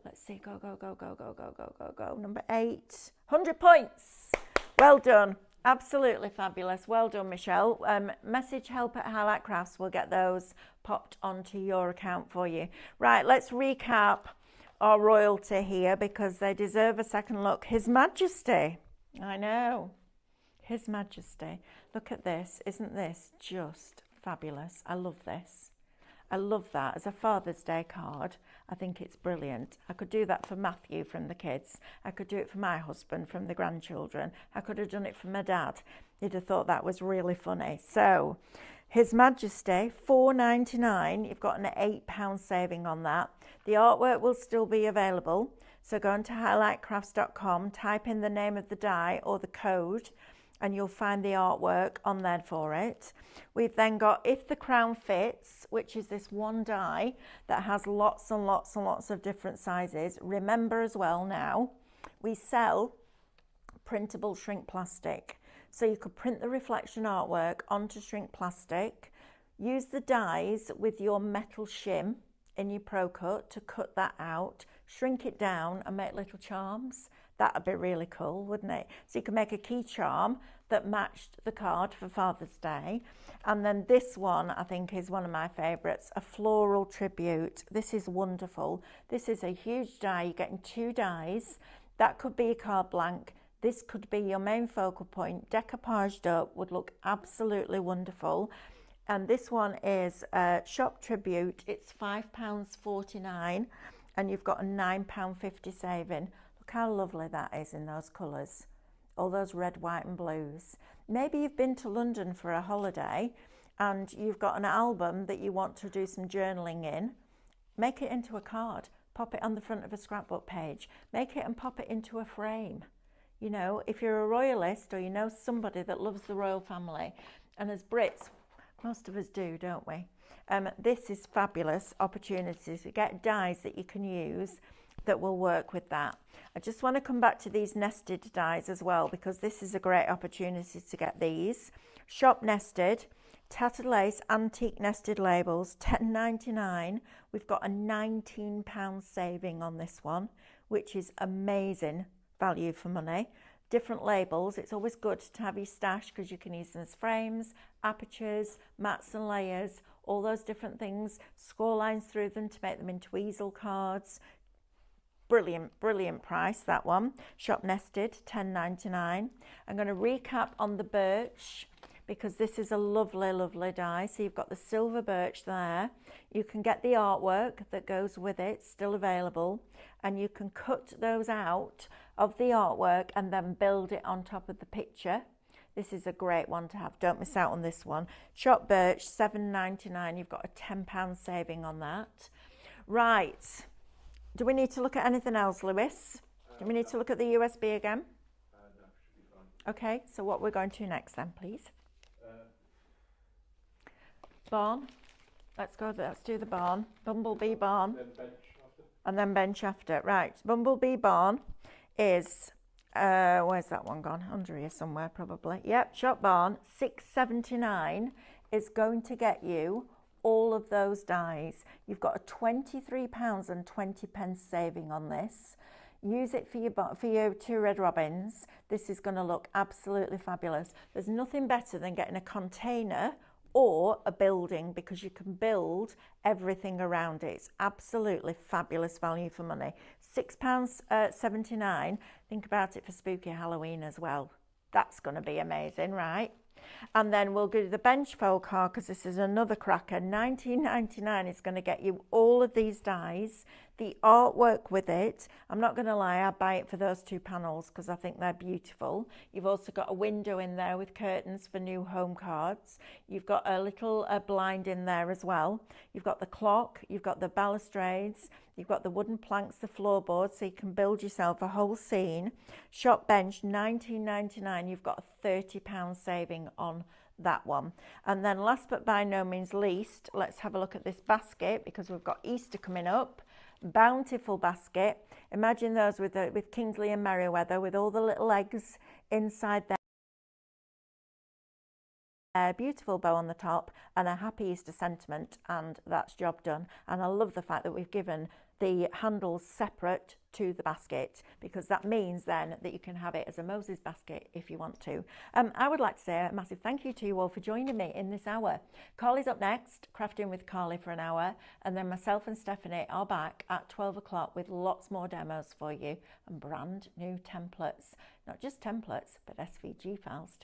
Let's see, go, go, go, go, go, go, go, go, go. Number 8, 100 points. Well done. Absolutely fabulous. Well done, Michelle. Message help at Highlight Crafts. We'll get those popped onto your account for you. Right, let's recap our royalty here because they deserve a second look. His Majesty. I know. His Majesty. Look at this. Isn't this just fabulous? I love this. I love that. As a Father's Day card, I think it's brilliant. I could do that for Matthew from the kids. I could do it for my husband from the grandchildren. I could have done it for my dad. You'd have thought that was really funny. So, His Majesty, £4.99. You've got an £8 saving on that. The artwork will still be available. So go on to highlightcrafts.com, type in the name of the die or the code, and you'll find the artwork on there for it. We've then got If the Crown Fits, which is this one die that has lots and lots and lots of different sizes. Remember as well now, we sell printable shrink plastic. So you could print the reflection artwork onto shrink plastic, use the dies with your metal shim in your Pro-Cut to cut that out, shrink it down and make little charms. That'd be really cool, wouldn't it? So you can make a key charm that matched the card for Father's Day. And then this one, I think, is one of my favourites, a floral tribute. This is wonderful. This is a huge die. You're getting 2 dies. That could be a card blank. This could be your main focal point. Decoupaged up would look absolutely wonderful. And this one is a shop tribute. It's £5.49 and you've got a £9.50 saving. Look how lovely that is in those colours. All those red, white and blues. Maybe you've been to London for a holiday and you've got an album that you want to do some journaling in. Make it into a card. Pop it on the front of a scrapbook page. Make it and pop it into a frame. You know, if you're a royalist or you know somebody that loves the royal family, and as Brits, most of us do, don't we? This is fabulous opportunity to get dies that you can use that will work with that. I just want to come back to these nested dies as well because this is a great opportunity to get these. Shop nested, tattered lace, antique nested labels, £10.99. We've got a £19 saving on this one, which is amazing value for money. Different labels. It's always good to have your stash because you can use them as frames, apertures, mats and layers, all those different things. Score lines through them to make them into easel cards. Brilliant, brilliant price, that one. Shop nested, £10.99. I'm going to recap on the birch because this is a lovely, lovely die. So you've got the silver birch there. You can get the artwork that goes with it, still available. And you can cut those out of the artwork and then build it on top of the picture. This is a great one to have. Don't miss out on this one. Shop birch, £7.99. You've got a £10 saving on that. Right. Do we need to look at anything else, Lewis? Do we need to look at the USB again? No, should be fine. Okay, so what we're going to next then, please? Barn. Let's go, let's do the barn. Bumblebee barn. Then bench after. And then bench after. Right, Bumblebee barn is, where's that one gone? Under here somewhere probably. Yep, shop barn, £6.79 is going to get you all of those dies. You've got a £23.20 saving on this. Use it for your 2 red robins. This is going to look absolutely fabulous. There's nothing better than getting a container or a building because you can build everything around it. It's absolutely fabulous value for money. £6.79. Think about it for spooky Halloween as well. That's going to be amazing, right? And then we'll do the bench fold card because this is another cracker. £19.99 is going to get you all of these dies, the artwork with it. I'm not going to lie, I buy it for those 2 panels because I think they're beautiful. You've also got a window in there with curtains for new home cards. You've got a little blind in there as well. You've got the clock, you've got the balustrades, you've got the wooden planks, the floorboards, so you can build yourself a whole scene. Shop bench, £19.99. You've got a £30 saving on that one. And then last but by no means least, let's have a look at this basket because we've got Easter coming up. Bountiful basket. Imagine those with Kingsley and Merriweather with all the little eggs inside there. A beautiful bow on the top and a happy Easter sentiment, and that's job done. And I love the fact that we've given the handles separate to the basket, because that means then that you can have it as a Moses basket if you want to. I would like to say a massive thank you to you all for joining me in this hour. Carly's up next, crafting with Carly for an hour, and then myself and Stephanie are back at 12 o'clock with lots more demos for you and brand new templates. Not just templates, but SVG files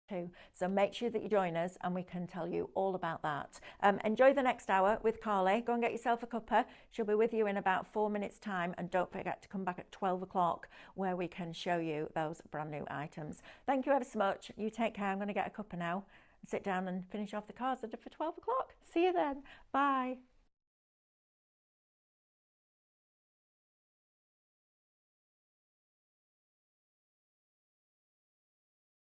too. So make sure that you join us and we can tell you all about that. Enjoy the next hour with Carly. Go and get yourself a cuppa. She'll be with you in about 4 minutes time, and don't forget to come back at 12 o'clock where we can show you those brand new items. Thank you ever so much. You take care. I'm going to get a cuppa now and sit down and finish off the cards for 12 o'clock. See you then. Bye.